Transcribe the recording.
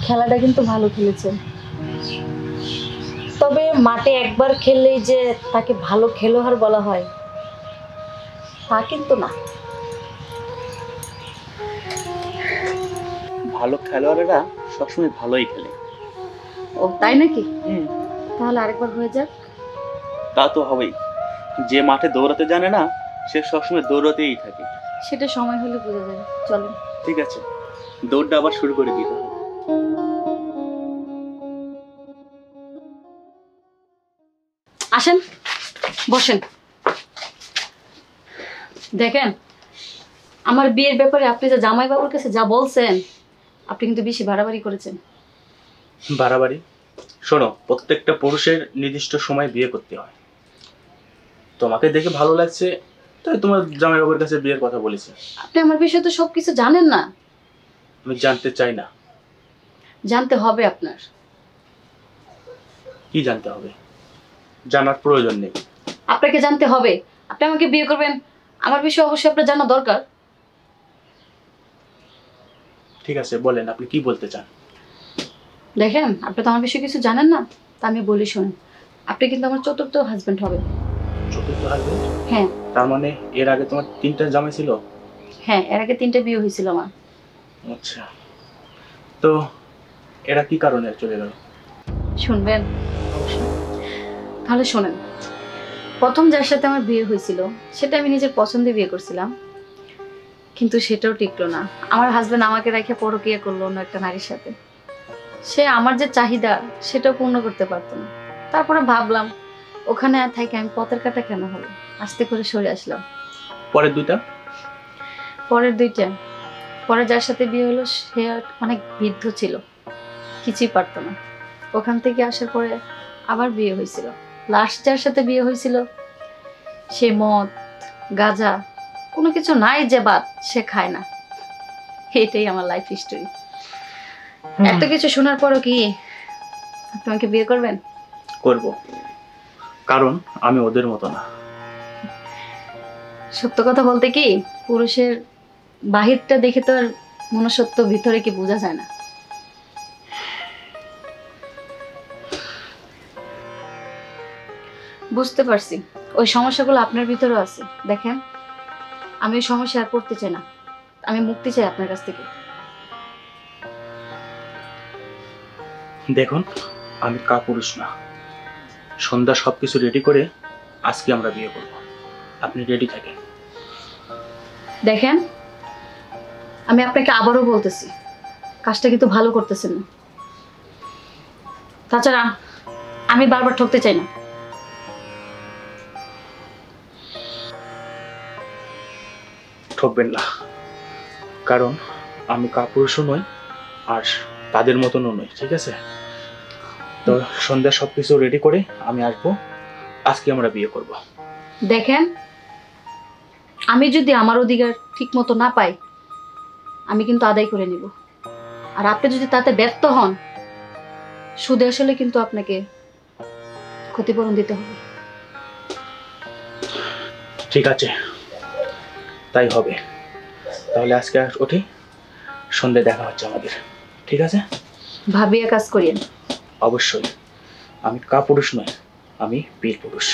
খেলাটা কিন্তু ভালো খেলেছেন, তবে মাঠে একবার খেললেই যে তাকে ভালো খেলোয়াড় বলা হয় তা কিন্তু না। ভালো খেলোয়াড়েরা সবসময় ভালোই খেলে। ও তাই নাকি? তাহলে আরেকবার হয়ে যাক। তা তো হবেই, যে মাঠে দৌড়াতে জানে না সে সবসময় দৌড়াতেই থাকে। সেটা সময় হলে বোঝা যাবে, চলেন। ঠিক আছে, দৌড়টা আবার শুরু করে দিতে হবে। আসেন, বসেন। দেখেন, আমার বিয়ের ব্যাপারে আপনি যে জামাইবাবুর কাছে যা বলছেন, আপনি কিন্তু বেশি বাড়াবাড়ি করেছেন। বাড়াবাড়ি? শোনো, প্রত্যেকটা পুরুষের নির্দিষ্ট সময় বিয়ে করতে হয়। তোমাকে দেখে ভালো লাগছে তাই তোমার জামাইবাবুর কাছে বিয়ের কথা বলেছি। আপনি আমার বিষয়ে তো সবকিছু জানেন না। আমি জানতে চাই না। জানতে হবে আপনার। কি জানতে হবে? জানার প্রয়োজন নেই। আপনাকে জানতে হবে। আপনি আমাকে বিয়ে করবেন, আমার বিষয়ে অবশ্যই আপনার জানা দরকার। ঠিক আছে, বলেন আপনি কি বলতে চান। দেখেন, আপনি তো আমার বিষয়ে কিছু জানেন না, তা আমি বলি শুনুন। আপনি কিন্তু আমার চতুর্থ হাজবেন্ড হবে। চতুর্থ হাজবেন্ড? হ্যাঁ। তার মানে এর আগে তোমার 3টা জামাই ছিল? হ্যাঁ, এর আগে 3টে বিয়ে হয়েছিল আমার। আচ্ছা, তো এরা কি কারণে চলে গেল? শুনবেন? তাহলে শোনেন। প্রথম যার সাথে আমার বিয়ে হয়েছিল সেটা আমি নিজের পছন্দে বিয়ে করছিলাম, কিন্তু সেটাও টিকলো না। আমার হাজবেন্ড আমাকে রেখে পরকীয়া করলো অন্য একটা নারীর সাথে। সে আমার যে চাহিদা সেটাও পূর্ণ করতে পারতো না। তারপরে ভাবলাম ওখানে আর থাকি আমি পথের কাটা কেন হলো, আস্তে করে সরে আসলাম। পরের 2টা? পরের 2টা, পরে যার সাথে বিয়ে হলো সে অনেক বৃদ্ধ ছিল, কিছুই পারতো না। ওখান থেকে আসার পরে আবার বিয়ে হয়েছিল। লাস্ট যার সাথে বিয়ে হয়েছিল সে মদ গাঁজা কোনো কিছু নাই যে বাদ সে খায় না। এটাই আমার লাইফ হিস্টোরি। এত কিছু শোনার পরও কি আপনি আমাকে বিয়ে করবেন? করব, কারণ আমি ওদের মতো না। সত্য কথা বলতে কি, পুরুষের বাহিরটা দেখে তো আর মনুষ্যত্ব ভিতরে কি বোঝা যায় না। বুঝতে পারছি ওই সমস্যাগুলো আপনার ভিতরেও আছে। দেখেন, আমি ওই সমস্যা আর পড়তে চাই না, আমি মুক্তি চাই আপনার কাছ থেকে। দেখুন, আমি কাপুরুষ না। সন্ধ্যা সবকিছু রেডি করে আজকে আমরা বিয়ে করব, আপনি রেডি থাকেন। দেখেন, আমি আপনাকে আবারও বলতেছি, কাজটা কিন্তু ভালো করতেছেন না। তাছাড়া আমি বারবার ঠকতে চাই না। ঠকবেন না, কারণ আমি কাপুরুষও নই আর তাদের মতনও নই। ঠিক আছে, তো সন্ধ্যা সবকিছু রেডি করে আমি আসবো, আজকে আমরা বিয়ে করব। দেখেন, আমি যদি আমার অধিকার ঠিক মতো না পাই আমি কিন্তু আদায় করে নিব, আর আপনি যদি তাতে ব্যর্থ হন সুদে আসলে কিন্তু আপনাকে ক্ষতিপূরণ দিতে হবে। ঠিক আছে, তাই হবে। তাহলে আজকে উঠি, সন্ধ্যায় দেখা হচ্ছে আমাদের। ঠিক আছে? ভাবিয়া কাজ করিয়েন। অবশ্যই, আমি কাপুরুষ নই, আমি বীর পুরুষ।